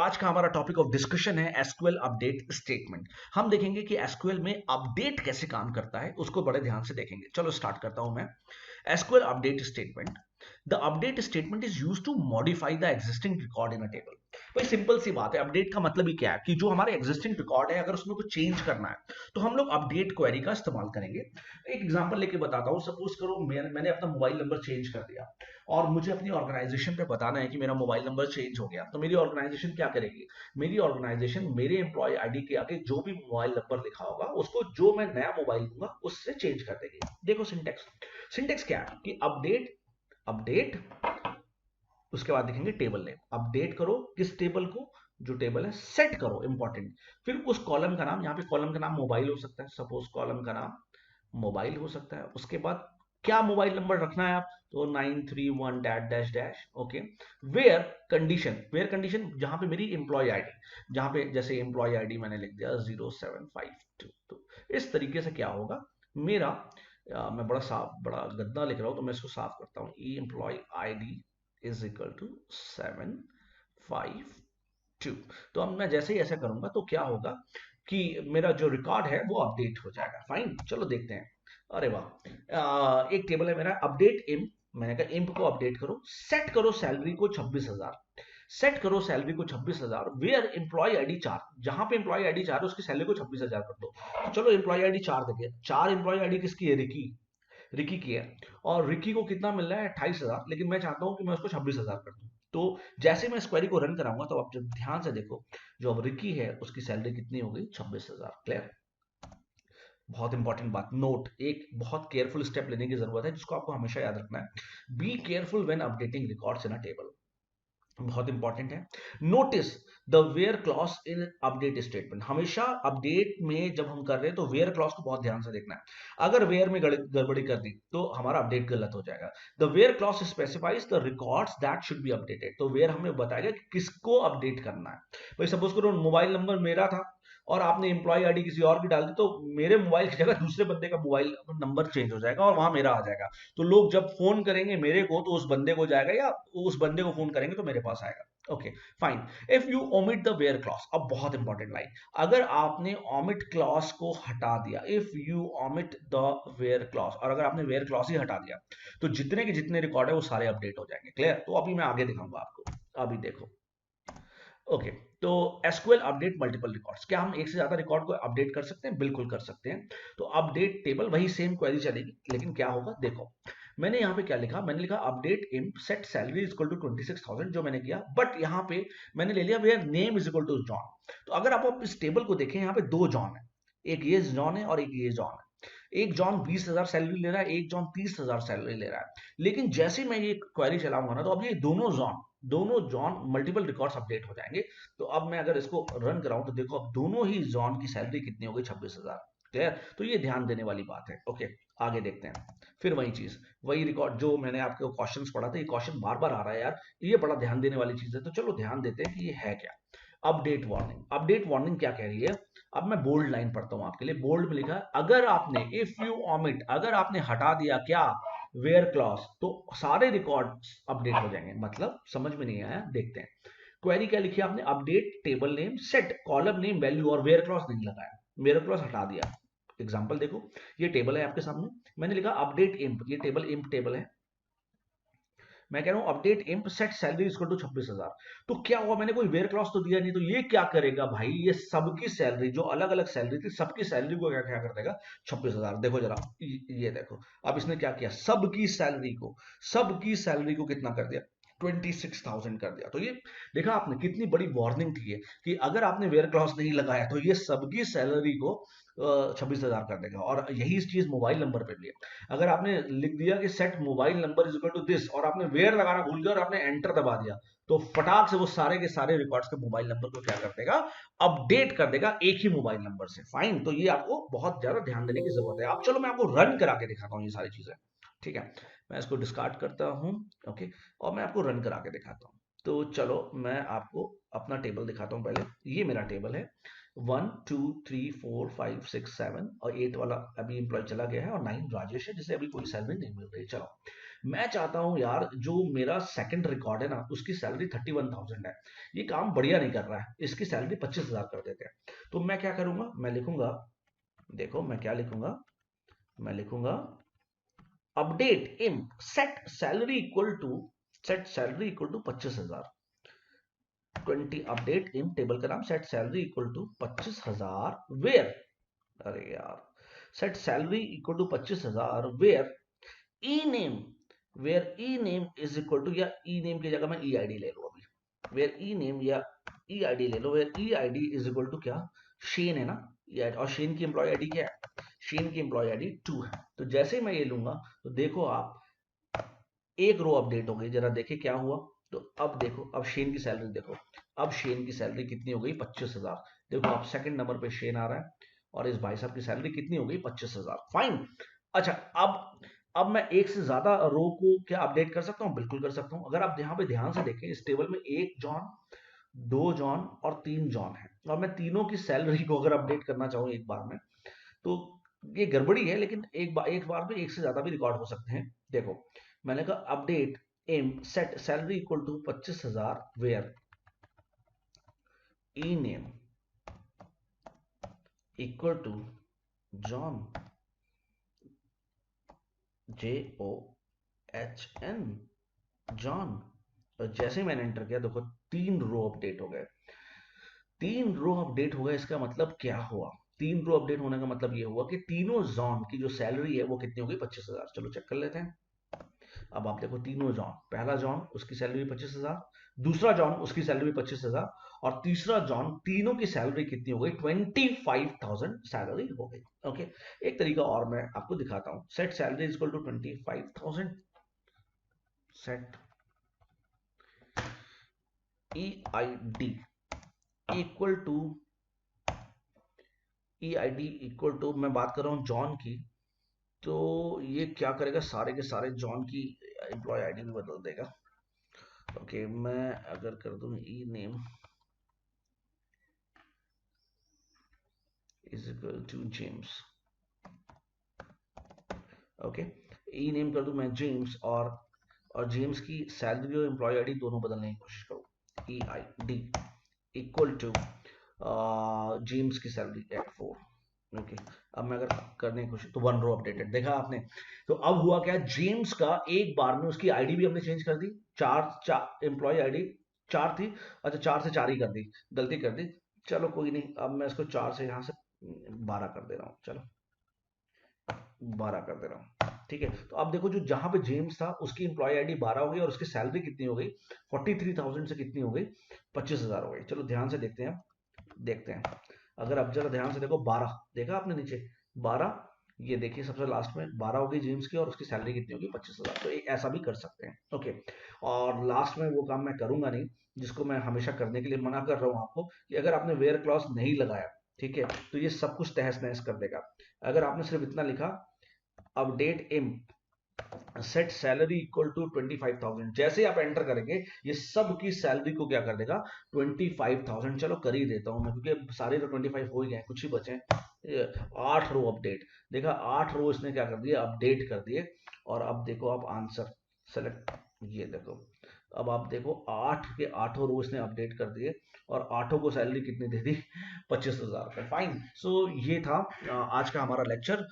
आज का हमारा टॉपिक ऑफ डिस्कशन है एसक्यूएल अपडेट स्टेटमेंट। हम देखेंगे कि एसक्यूएल में अपडेट कैसे काम करता है, उसको बड़े ध्यान से देखेंगे। चलो स्टार्ट करता हूं मैं। SQL update statement, the update statement is used to modify the existing record in a table. भाई सिंपल सी बात है, अपडेट का मतलब ही क्या है कि जो हमारे एग्जिस्टिंग रिकॉर्ड है अगर उसमें कुछ चेंज करना है तो हम लोग अपडेट क्वेरी का इस्तेमाल करेंगे। एक एग्जांपल लेके बताता हूं। सपोज करो मैंने अपना मोबाइल नंबर चेंज कर दिया और मुझे अपनी ऑर्गेनाइजेशन पे बताना है कि मेरा मोबाइल नंबर चेंज हो गया, तो मेरी ऑर्गेनाइजेशन क्या करेगी? मेरी ऑर्गेनाइजेशन मेरे एम्प्लॉय आईडी के आगे जो भी मोबाइल नंबर लिखा होगा उसको जो मैं नया मोबाइल दूंगा उससे चेंज कर देगी। देखो सिंटेक्स, सिंटेक्स क्या है कि अपडेट, अपडेट, उसके बाद देखेंगे टेबल नेम। अपडेट करो किस टेबल को? जो टेबल है सेट करो, इंपॉर्टेंट। फिर उस कॉलम का नाम, यहाँ पे कॉलम का नाम मोबाइल हो सकता है, सपोज कॉलम का नाम मोबाइल हो सकता है। उसके बाद क्या मोबाइल नंबर रखना है आप? तो 931 dash dash dash. Okay. Where condition, where condition जहां पे मेरी एम्प्लॉय आईडी, जहां पे जैसे एम्प्लॉय आईडी मैंने लिख दिया 0752। तो इस तरीके से क्या होगा मेरा, मैं बड़ा साफ, बड़ा गंदा लिख रहा हूं तो मैं इसको साफ करता हूं। E employ ID is equal to 752। तो अब मैं जैसे ही ऐसा करूंगा तो क्या होगा कि मेरा जो रिकॉर्ड है वो अपडेट हो जाएगा। फाइन, चलो देखते हैं। अरे वाह, एक टेबल है मेरा अपडेट इम्प। मैंने कहा इम्प को अपडेट करो, सेट करो सैलरी को 26,000। सेट करो सैलरी को 26,000। वेयर एम्प्लॉय आईडी 4, जहां पे एम्प्लॉय आईडी 4 है उसकी सैलरी को 26,000 कर दो। तो चलो एम्प्लॉय आईडी 4 देखिए, 4 एम्प्लॉय आईडी किसकी है? रिकी, रिकी की है। और रिकी को कितना मिल रहा है? 28,000, लेकिन मैं चाहता हूं कि मैं उसको 26,000 कर दूं। तो जैसे मैं इस क्वेरी को रन कराऊंगा तो आप जब ध्यान से देखो, जो अब रिकी है उसकी सैलरी कितनी हो गई? 26,000। क्लियर? बहुत इंपॉर्टेंट बात, नोट, एक बहुत केयरफुल स्टेप लेने की जरूरत है जिसको आपको हमेशा याद रखना है। Be careful when updating records in a table, बहुत इंपॉर्टेंट है। Notice the where clause in update statement. हमेशा अपडेट में जब हम कर रहे हैं तो वेयर क्लॉज को बहुत ध्यान से देखना है। अगर वेयर में गड़बड़ी कर दी तो हमारा अपडेट गलत हो जाएगा। The where clause specifies the records that should be updated. तो वेयर हमें बताएगा कि किसको अपडेट करना है। भाई सपोज करो मोबाइल नंबर मेरा था और आपने एम्प्लॉय आईडी किसी और की डाल दी, तो मेरे मोबाइल की जगह दूसरे बंदे का मोबाइल नंबर चेंज हो जाएगा और वहां मेरा आ जाएगा। तो लोग जब फोन करेंगे मेरे को तो उस बंदे को जाएगा, या उस बंदे को फोन करेंगे तो मेरे पास आएगा। Okay fine. If you omit the where clause, अब बहुत इंपॉर्टेंट लाइन, अगर आपने ओमिट क्लॉज को हटा दिया, if you omit the where clause, और अगर आपने वेयर क्लॉज ही हटा दिया तो जितने के जितने रिकॉर्ड है वो सारे अपडेट हो जाएंगे। क्लियर? तो अभी मैं आगे दिखाऊंगा आपको, अभी देखो। ओके, तो एसक्यूएल अपडेट मल्टीपल रिकॉर्ड्स, क्या हम एक से ज्यादा रिकॉर्ड को अपडेट कर सकते हैं? बिल्कुल कर सकते हैं। तो अपडेट टेबल वही सेम क्वेरी चलेगी, लेकिन क्या होगा देखो। मैंने यहाँ पे क्या लिखा? मैंने लिखा update emp set salary is equal to 26,000, जो मैंने किया। बट यहाँ पे मैंने ले लिया where name is equal to John. तो अगर आप इस टेबल को देखें, यहाँ पे दो जॉन है, एक ये जॉन है और एक ये जॉन है। एक जॉन 20,000 सैलरी ले रहा है, एक जॉन 30,000 सैलरी ले रहा है। लेकिन जैसे मैं ये क्वेरी चलाऊंगा ना तो अब ये दोनों जॉन मल्टीपल रिकॉर्ड्स अपडेट हो जाएंगे। तो अब मैं अगर इसको रन कराऊं तो देखो अब दोनों ही जॉन की सैलरी कितनी हो गई? 26,000। क्लियर? तो ये ध्यान देने वाली बात है। ओके, आगे देखते हैं। फिर वही चीज, वही रिकॉर्ड जो मैंने आपको क्वेश्चंस पढ़ा था, ये क्वेश्चन बार बार आ रहा है यार, ये बड़ा ध्यान देने वाली चीज है। तो चलो ध्यान देते हैं कि ये है क्या। अपडेट वार्निंग, अपडेट वार्निंग क्या कह रही है? अब मैं बोल्ड लाइन पढ़ता हूं आपके लिए। बोल्ड में लिखा है अगर आपने, इफ यू ऑमिट, अगर आपने हटा दिया क्या? वेयर क्लॉज, तो सारे रिकॉर्ड अपडेट हो जाएंगे। मतलब समझ में नहीं आया? देखते हैं। क्वेरी क्या लिखी आपने? Update table name set column name value, और वेयर क्लॉज नहीं लगाया, वेयर क्लॉज हटा दिया। एग्जांपल देखो, ये टेबल है आपके सामने, मैंने लिखा अपडेट इम्प, ये टेबल इम्प टेबल है। मैं कह रहा हूं update emp set salary equal to 26,000। तो क्या हुआ? मैंने कोई वेयर क्लॉज तो दिया नहीं, तो ये क्या करेगा भाई? ये सबकी सैलरी, जो अलग अलग सैलरी थी, सबकी सैलरी को क्या क्या कर देगा? 26,000। देखो जरा, ये देखो, अब इसने क्या किया? सबकी सैलरी को, सबकी सैलरी को कितना कर दिया? 26,000 कर दिया। तो ये देखा आपने कितनी बड़ी वार्निंग थी ये, कि अगर आपने वेयर क्लॉज नहीं लगाया तो ये सबकी सैलरी को 26,000 कर देगा। और यही चीज मोबाइल नंबर पे भी है। अगर आपने लिख दिया कि set mobile number is equal to this, और आपने वेयर लगाना भूल गया और आपने एंटर दबा दिया, तो फटाक से वो सारे के सारे रिकॉर्ड्स के मोबाइल नंबर को क्या कर देगा? अपडेट कर देगा एक ही मोबाइल नंबर से। फाइन, तो ये आपको बहुत ज्यादा ध्यान देने की जरूरत है। अब चलो मैं आपको रन करा के दिखाता हूँ ये सारी चीजें। ठीक है, मैं इसको डिस्कार्ड करता हूँ। ओके, और मैं आपको रन करा के दिखाता हूँ। तो चलो मैं आपको अपना टेबल दिखाता हूँ पहले। ये मेरा टेबल है, 1 2 3 4 5 6 7, और 8 वाला अभी एम्प्लॉय चला गया है, और 9 राजेश है जिसे अभी कोई सैलरी नहीं मिल रही। चलो मैं चाहता हूं यार जो मेरा सेकंड रिकॉर्ड है ना उसकी सैलरी 31,000 है, ये काम बढ़िया नहीं कर रहा है, इसकी सैलरी 25,000 कर देते हैं। तो मैं क्या करूंगा, मैं लिखूंगा, देखो मैं क्या लिखूंगा, मैं लिखूंगा update in set salary equal to 25,000। 20 update in table का नाम set salary equal to 25,000 where, अरे यार, set salary equal to 25,000 where E name, where E name is equal to, या ई नेम की जगह मैं ई आई डी ले लूं अभी, वेयर ई नेम या ई आई डी ले लो, where E I D is equal to क्या, शेन है ना, और शेन की एम्प्लॉय आईडी क्या है, शेन की एम्प्लॉय आईडी 2 है। तो जैसे ही मैं ये लूंगा तो देखो आप एक रो अपडेट हो गई, जरा देखिए क्या हुआ। तो अब देखो, अब शेन की सैलरी देखो, अब शेन की सैलरी कितनी हो गई, 25,000। देखो आप सेकंड नंबर पे शेन आ रहा है और इस भाई साहब की सैलरी कितनी हो गई, 25,000। फाइन। अच्छा, अब मैं एक से ज्यादा रो को क्या अपडेट कर सकता हूं, बिल्कुल कर सकता हूं। अगर आप यहाँ पे ध्यान से देखें, इस टेबल में एक जॉन, दो जॉन और तीन जॉन है, और मैं तीनों की सैलरी को अगर अपडेट करना चाहूँ एक बार में, तो ये गड़बड़ी है, लेकिन एक बार में एक से ज्यादा भी रिकॉर्ड हो सकते हैं। देखो मैंने कहा update M set salary equal to 25,000 where E name equal to John, JOHN, John. और जैसे ही मैंने एंटर किया देखो 3 रो अपडेट हो गए, 3 रो अपडेट हो गए। इसका मतलब क्या हुआ, 3 रो अपडेट होने का मतलब ये हुआ कि तीनों जॉन की जो सैलरी है वो कितनी होगी, 25,000। चलो चेक कर लेते हैं। अब आप देखो तीनों जॉन, पहला जॉन उसकी सैलरी 25,000, दूसरा जॉन उसकी सैलरी 25,000, और तीसरा जॉन, तीनों की सैलरी कितनी हो गई, 25,000 सैलरी हो गई। ओके, एक तरीका और मैं आपको दिखाता हूं, set salary is equal to 25,000, set E I D equal to, E I D equal to, मैं बात कर रहा हूं जॉन की, तो ये क्या करेगा, सारे के सारे जॉन की एम्प्लॉय आईडी भी बदल देगा। ओके, मैं अगर कर दूं E name is equal to James, okay, E name कर दूं मैं जेम्स, और जेम्स की सैलरी और एम्प्लॉय आईडी दोनों बदलने की कोशिश करूं, E I D equal to James की सैलरी एट 4। ओके, अब मैं अगर करने की कोशिश, तो 1 रो अपडेटेड, देखा आपने। तो अब हुआ क्या, जेम्स का एक बार में उसकी आईडी भी हमने चेंज कर दी, चार एम्प्लॉय आईडी 4 थी, अच्छा 4 से 4 ही कर दी, गलती कर दी। चलो कोई नहीं, अब मैं इसको 4 से यहाँ से 12 कर दे रहा हूँ, चलो 12 कर दे रहा हूँ, ठीक है। तो अब देखो जो जहां पे जेम्स था उसकी एम्प्लॉय आईडी 12 हो गई, और उसकी सैलरी कितनी हो गई, 43,000 से कितनी हो गई, 25,000 हो गई। चलो ध्यान से देखते हैं, देखते हैं। अगर अब जरा ध्यान से देखो, 12 देखा आपने नीचे, 12, ये देखिए सबसे लास्ट में 12 होगी जेम्स की, और उसकी सैलरी कितनी होगी, 25,000। तो ऐसा भी कर सकते हैं। ओके, और लास्ट में वो काम मैं करूंगा नहीं, जिसको मैं हमेशा करने के लिए मना कर रहा हूं आपको, कि अगर आपने वेयर क्लॉज नहीं लगाया, ठीक है, तो ये सब कुछ तहस नहस कर देगा। अगर आपने सिर्फ इतना लिखा, update in set salary equal to 25,000, जैसे आप एंटर करेंगे ये सब की सैलरी को क्या कर देगा, 25,000। चलो कर ही देता हूं मैं, क्योंकि सारे तो 25 हो ही गए, कुछ ही बचे। 8 रो अपडेट, देखा 8 रो इसने क्या कर दिया, अपडेट कर दिए। और अब देखो आप आंसर सेलेक्ट, ये देखो, अब आप देखो 8 के 8 रो इसने अपडेट कर दिए, और 8 को सैलरी कितनी दे दी, 25,000 का। फाइन, सो ये था आज का हमारा लेक्चर।